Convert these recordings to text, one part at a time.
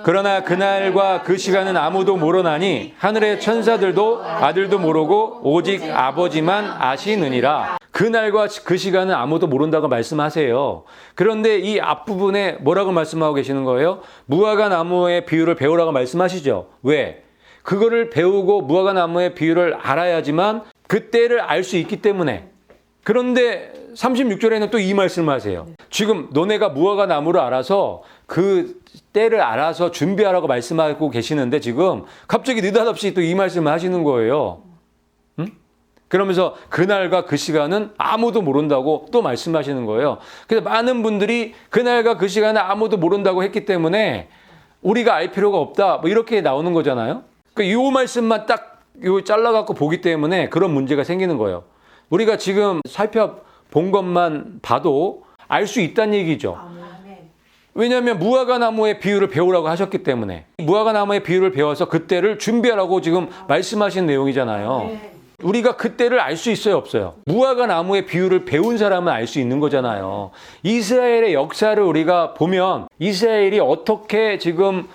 그러나 그날과 그 시간은 아무도 모르나니 하늘의 천사들도 아들도 모르고 오직 아버지만 아시느니라. 그날과 그 시간은 아무도 모른다고 말씀하세요. 그런데 이 앞부분에 뭐라고 말씀하고 계시는 거예요? 무화과 나무의 비유를 배우라고 말씀하시죠. 왜? 그거를 배우고 무화과 나무의 비유를 알아야지만 그 때를 알 수 있기 때문에. 그런데 36절에는 또 이 말씀을 하세요. 지금 너네가 무화과 나무를 알아서 그 때를 알아서 준비하라고 말씀하고 계시는데 지금 갑자기 느닷없이 또 이 말씀을 하시는 거예요. 그러면서 그날과 그 시간은 아무도 모른다고 또 말씀하시는 거예요. 그래서 많은 분들이 그날과 그 시간은 아무도 모른다고 했기 때문에 우리가 알 필요가 없다 뭐 이렇게 나오는 거잖아요. 그러니까 이 말씀만 딱 잘라갖고 보기 때문에 그런 문제가 생기는 거예요. 우리가 지금 살펴본 것만 봐도 알 수 있다는 얘기죠. 왜냐하면 무화과 나무의 비유를 배우라고 하셨기 때문에 무화과 나무의 비유를 배워서 그때를 준비하라고 지금 말씀하신 내용이잖아요. 우리가 그때를 알 수 있어요, 없어요? 무화과 나무의 비유를 배운 사람은 알 수 있는 거잖아요. 이스라엘의 역사를 우리가 보면 이스라엘이 어떻게 지금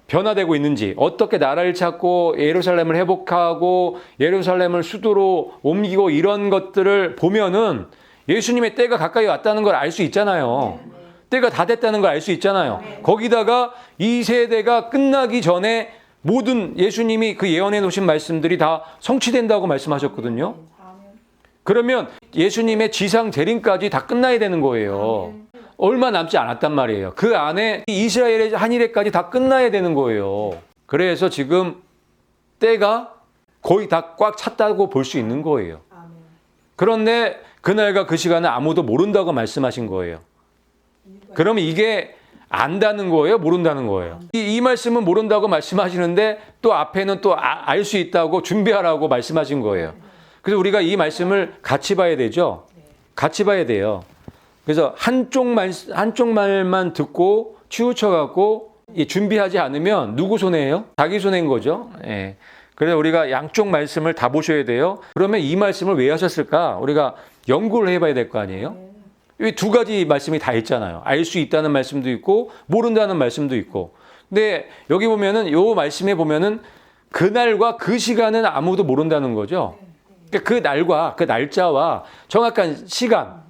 변화되고 있는지, 어떻게 나라를 찾고 예루살렘을 회복하고 예루살렘을 수도로 옮기고 이런 것들을 보면은 예수님의 때가 가까이 왔다는 걸 알 수 있잖아요. 때가 다 됐다는 걸 알 수 있잖아요. 거기다가 이 세대가 끝나기 전에 모든 예수님이 그 예언해 놓으신 말씀들이 다 성취된다고 말씀하셨거든요. 그러면 예수님의 지상 재림까지 다 끝나야 되는 거예요. 얼마 남지 않았단 말이에요. 그 안에 이스라엘의 한일회까지 다 끝나야 되는 거예요. 그래서 지금 때가 거의 다 꽉 찼다고 볼 수 있는 거예요. 그런데 그날과 그 시간은 아무도 모른다고 말씀하신 거예요. 그러면 이게 안다는 거예요? 모른다는 거예요? 이 말씀은 모른다고 말씀하시는데 또 앞에는 또 알 수 있다고 준비하라고 말씀하신 거예요. 그래서 우리가 이 말씀을 같이 봐야 되죠. 같이 봐야 돼요. 그래서 한쪽 말만 듣고 치우쳐갖고 준비하지 않으면 누구 손해예요? 자기 손해인 거죠. 예. 그래서 우리가 양쪽 말씀을 다 보셔야 돼요. 그러면 이 말씀을 왜 하셨을까? 우리가 연구를 해봐야 될 거 아니에요? 이 두 가지 말씀이 다 있잖아요. 알 수 있다는 말씀도 있고 모른다는 말씀도 있고. 근데 여기 보면은 요 말씀에 보면은 그날과 그 시간은 아무도 모른다는 거죠. 그러니까 그 날과 그 날짜와 정확한 시간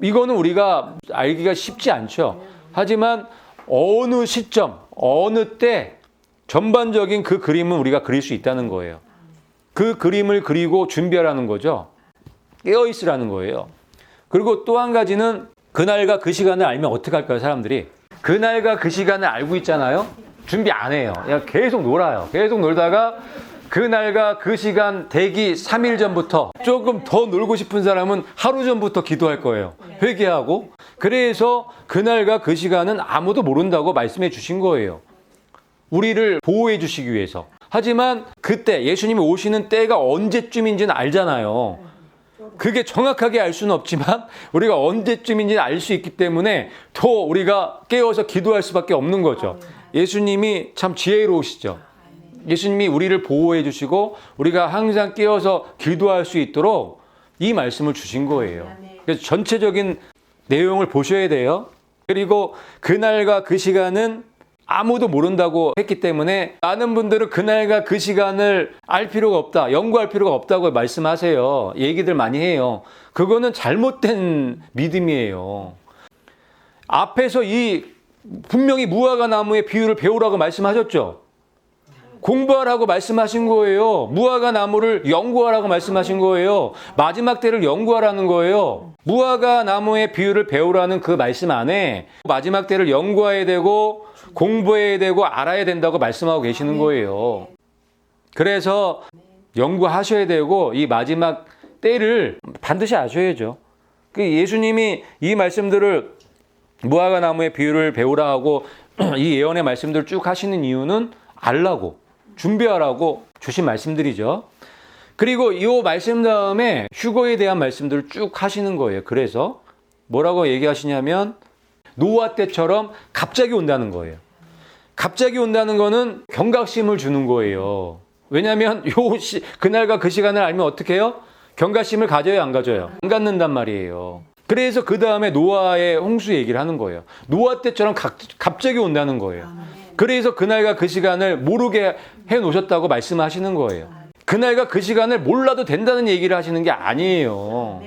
이거는 우리가 알기가 쉽지 않죠. 하지만 어느 시점, 어느 때 전반적인 그 그림은 우리가 그릴 수 있다는 거예요. 그 그림을 그리고 준비하라는 거죠. 깨어 있으라는 거예요. 그리고 또 한 가지는 그날과 그 시간을 알면 어떻게 할까요, 사람들이? 그날과 그 시간을 알고 있잖아요. 준비 안 해요. 그냥 계속 놀아요. 계속 놀다가 그날과 그 시간 대기 3일 전부터 조금 더 놀고 싶은 사람은 하루 전부터 기도할 거예요. 회개하고. 그래서 그날과 그 시간은 아무도 모른다고 말씀해 주신 거예요. 우리를 보호해 주시기 위해서. 하지만 그때 예수님이 오시는 때가 언제쯤인지는 알잖아요. 그게 정확하게 알 수는 없지만 우리가 언제쯤인지는 알 수 있기 때문에 더 우리가 깨어서 기도할 수밖에 없는 거죠. 예수님이 참 지혜로우시죠. 예수님이 우리를 보호해 주시고 우리가 항상 깨어서 기도할 수 있도록 이 말씀을 주신 거예요. 그래서 전체적인 내용을 보셔야 돼요. 그리고 그날과 그 시간은 아무도 모른다고 했기 때문에 많은 분들은 그날과 그 시간을 알 필요가 없다, 연구할 필요가 없다고 말씀하세요. 얘기들 많이 해요. 그거는 잘못된 믿음이에요. 앞에서 분명히 무화과 나무의 비유를 배우라고 말씀하셨죠. 공부하라고 말씀하신 거예요. 무화과 나무를 연구하라고 말씀하신 거예요. 마지막 때를 연구하라는 거예요. 무화과 나무의 비유를 배우라는 그 말씀 안에 마지막 때를 연구해야 되고 공부해야 되고 알아야 된다고 말씀하고 계시는 거예요. 그래서 연구하셔야 되고 이 마지막 때를 반드시 아셔야죠. 예수님이 이 말씀들을 무화과 나무의 비유를 배우라 하고 이 예언의 말씀들을 쭉 하시는 이유는 알라고 준비하라고 주신 말씀들이죠. 그리고 이 말씀 다음에 휴거에 대한 말씀들을 쭉 하시는 거예요. 그래서 뭐라고 얘기하시냐면 노아 때처럼 갑자기 온다는 거예요. 갑자기 온다는 거는 경각심을 주는 거예요. 왜냐하면 그날과 그 시간을 알면 어떻게 해요? 경각심을 가져요, 안 가져요? 안 갖는단 말이에요. 그래서 그 다음에 노아의 홍수 얘기를 하는 거예요. 노아 때처럼 갑자기 온다는 거예요. 그래서 그날과 그 시간을 모르게 해 놓으셨다고 말씀하시는 거예요. 그날과 그 시간을 몰라도 된다는 얘기를 하시는 게 아니에요.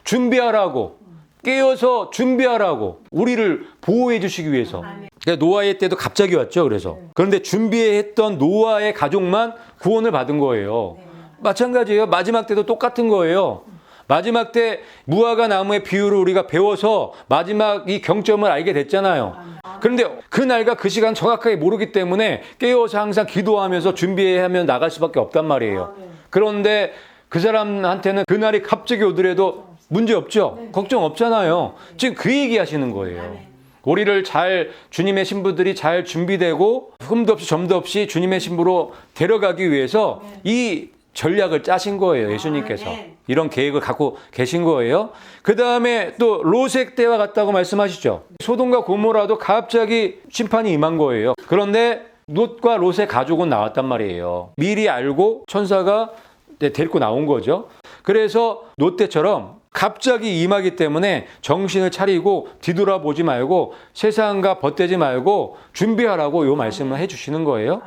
준비하라고, 깨어서 준비하라고, 우리를 보호해 주시기 위해서. 그러니까 노아의 때도 갑자기 왔죠. 그런데 준비했던 노아의 가족만 구원을 받은 거예요. 마찬가지예요. 마지막 때도 똑같은 거예요. 마지막 때 무화과 나무의 비유를 우리가 배워서 마지막 이 경점을 알게 됐잖아요. 그런데 그날과 그 시간 정확하게 모르기 때문에 깨어서 항상 기도하면서 준비하면 나갈 수밖에 없단 말이에요. 그런데 그 사람한테는 그날이 갑자기 오더라도 문제 없죠. 걱정 없잖아요. 지금 그 얘기 하시는 거예요. 우리를 잘 주님의 신부들이 잘 준비되고 흠도 없이 점도 없이 주님의 신부로 데려가기 위해서 이 전략을 짜신 거예요. 예수님께서. 이런 계획을 갖고 계신 거예요. 그 다음에 또 롯의 때와 같다고 말씀하시죠. 소돔과 고모라도 갑자기 심판이 임한 거예요. 그런데 롯과 롯의 가족은 나왔단 말이에요. 미리 알고 천사가 데리고 나온 거죠. 그래서 롯 때처럼 갑자기 임하기 때문에 정신을 차리고 뒤돌아보지 말고 세상과 벗대지 말고 준비하라고 이 말씀을 해주시는 거예요.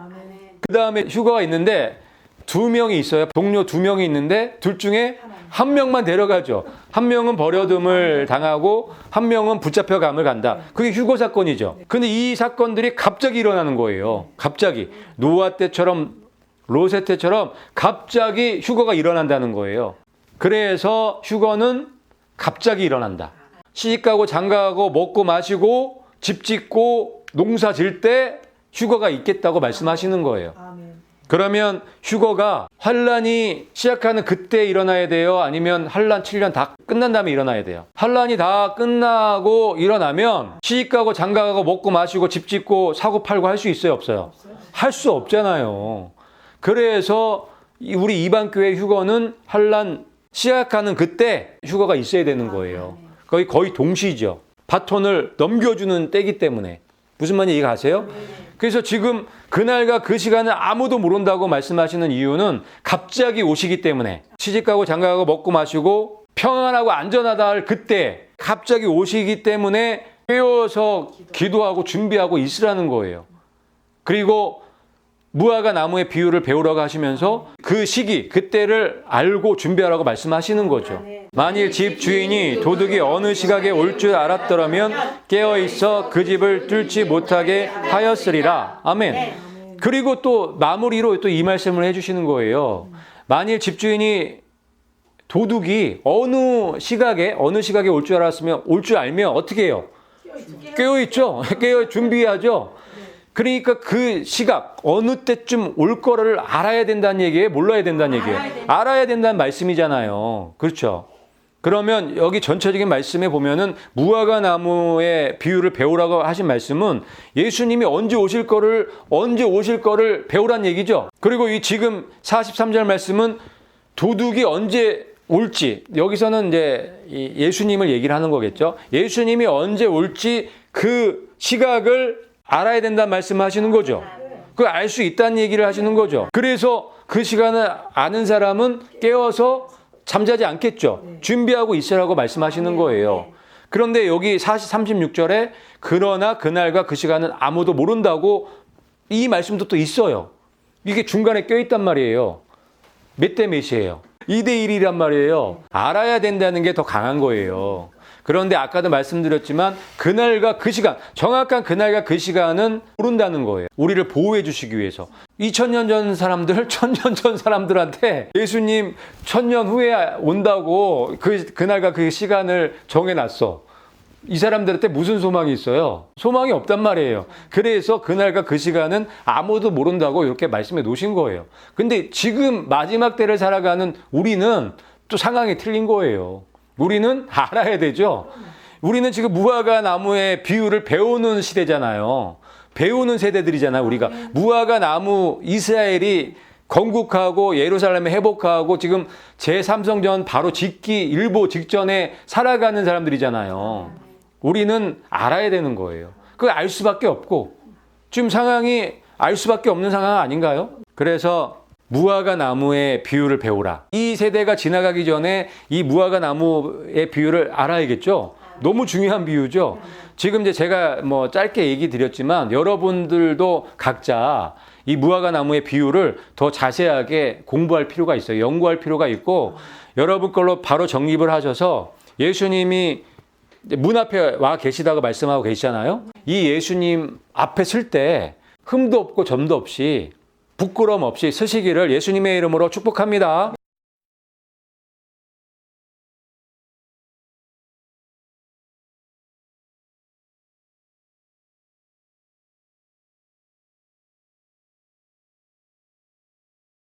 그 다음에 휴가가 있는데 2명이 있어요. 동료 2명이 있는데 둘 중에 한 명만 데려가죠. 한 명은 버려둠을 당하고 한 명은 붙잡혀감을 간다. 그게 휴거 사건이죠. 근데 이 사건들이 갑자기 일어나는 거예요. 갑자기. 노아 때처럼 롯의 때처럼 갑자기 휴거가 일어난다는 거예요. 그래서 휴거는 갑자기 일어난다. 시집가고 장가가고 먹고 마시고 집 짓고 농사 질 때 휴거가 있겠다고 말씀하시는 거예요. 그러면 휴거가 환란이 시작하는 그때 일어나야 돼요? 아니면 환란 7년 다 끝난 다음에 일어나야 돼요? 환란이 다 끝나고 일어나면 시집가고 장가가고 먹고 마시고 집 짓고 사고 팔고 할 수 있어요? 없어요? 할 수 없잖아요. 그래서 우리 이방교회 휴거는 환란 시작하는 그때 휴거가 있어야 되는 거예요. 거의 동시죠. 바톤을 넘겨주는 때이기 때문에. 무슨 말인지 이해가세요? 그래서 지금 그날과 그 시간을 아무도 모른다고 말씀하시는 이유는 갑자기 오시기 때문에 시집가고 장가가고 먹고 마시고 평안하고 안전하다 할 그때 갑자기 오시기 때문에 깨어서 기도하고 준비하고 있으라는 거예요. 그리고 무화과 나무의 비유를 배우라고 하시면서 그 시기, 그때를 알고 준비하라고 말씀하시는 거죠. 만일 집 주인이 도둑이 어느 시각에 올 줄 알았더라면 깨어있어 그 집을 뚫지 못하게 하였으리라. 아멘. 그리고 또 마무리로 또 이 말씀을 해주시는 거예요. 만일 집주인이 도둑이 어느 시각에 올 줄 알았으면 올 줄 알면 어떻게 해요? 깨어있죠. 깨어 준비해야죠. 그러니까 그 시각 어느 때쯤 올 거를 알아야 된다는 얘기예요? 몰라야 된다는 얘기예요? 알아야 된다는 말씀이잖아요. 그렇죠? 그러면 여기 전체적인 말씀에 보면은 무화과 나무의 비유를 배우라고 하신 말씀은 예수님이 언제 오실 거를 배우란 얘기죠. 그리고 이 지금 43절 말씀은 도둑이 언제 올지, 여기서는 이제 예수님을 얘기를 하는 거겠죠. 예수님이 언제 올지 그 시각을 알아야 된다는 말씀하시는 거죠. 그걸 알 수 있다는 얘기를 하시는 거죠. 그래서 그 시간을 아는 사람은 깨어서 잠자지 않겠죠. 준비하고 있으라고 말씀하시는 거예요. 그런데 여기 36절에 그러나 그날과 그 시간은 아무도 모른다고 이 말씀도 또 있어요. 이게 중간에 껴있단 말이에요. 몇 대 몇이에요? 2대 1이란 말이에요. 알아야 된다는 게 더 강한 거예요. 그런데 아까도 말씀드렸지만 그날과 그 시간, 정확한 그날과 그 시간은 모른다는 거예요. 우리를 보호해 주시기 위해서. 2000년 전 사람들, 1000년 전 사람들한테 예수님 1000년 후에 온다고 그날과 그 시간을 정해놨어. 이 사람들한테 무슨 소망이 있어요? 소망이 없단 말이에요. 그래서 그날과 그 시간은 아무도 모른다고 이렇게 말씀해 놓으신 거예요. 근데 지금 마지막 때를 살아가는 우리는 또 상황이 틀린 거예요. 우리는 알아야 되죠. 우리는 지금 무화과 나무의 비유를 배우는 시대잖아요. 배우는 세대들이잖아요. 우리가 무화과 나무 이스라엘이 건국하고 예루살렘을 회복하고 지금 제3성전 바로 짓기 일보 직전에 살아가는 사람들이잖아요. 우리는 알아야 되는 거예요. 그걸 알 수밖에 없고 지금 상황이 알 수밖에 없는 상황 아닌가요? 그래서 무화과 나무의 비유를 배우라. 이 세대가 지나가기 전에 이 무화과 나무의 비유를 알아야겠죠. 너무 중요한 비유죠. 지금 이제 제가 뭐 짧게 얘기 드렸지만 여러분들도 각자 이 무화과 나무의 비유를 더 자세하게 공부할 필요가 있어요. 연구할 필요가 있고 여러분 걸로 바로 정립을 하셔서 예수님이 문 앞에 와 계시다고 말씀하고 계시잖아요. 이 예수님 앞에 설 때 흠도 없고 점도 없이 부끄러움 없이 서시기를 예수님의 이름으로 축복합니다.